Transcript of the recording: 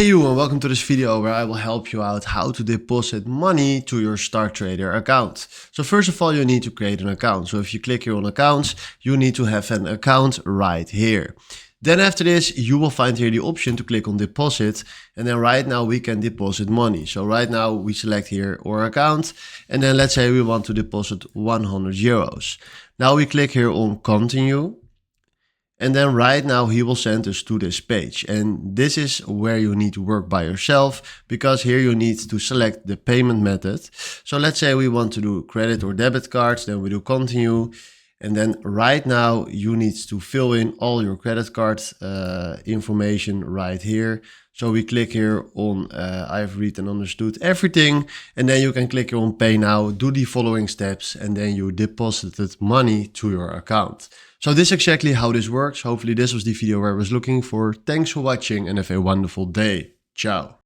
Hey you, and welcome to this video where I will help you out how to deposit money to your StarTrader account. So first of all, you need to create an account. So if you click here on accounts, you need to have an account right here. Then after this, you will find here the option to click on deposit. And then right now we can deposit money. So right now we select here our account. And then let's say we want to deposit 100 euros. Now we click here on continue. And then right now he will send us to this page. And this is where you need to work by yourself, because here you need to select the payment method. So let's say we want to do credit or debit cards, then we do continue. And then right now you need to fill in all your credit card information right here. So we click here on I've read and understood everything. And then you can click here on pay now, do the following steps, and then you deposited money to your account. So this is exactly how this works. Hopefully this was the video where I was looking for. Thanks for watching and have a wonderful day. Ciao.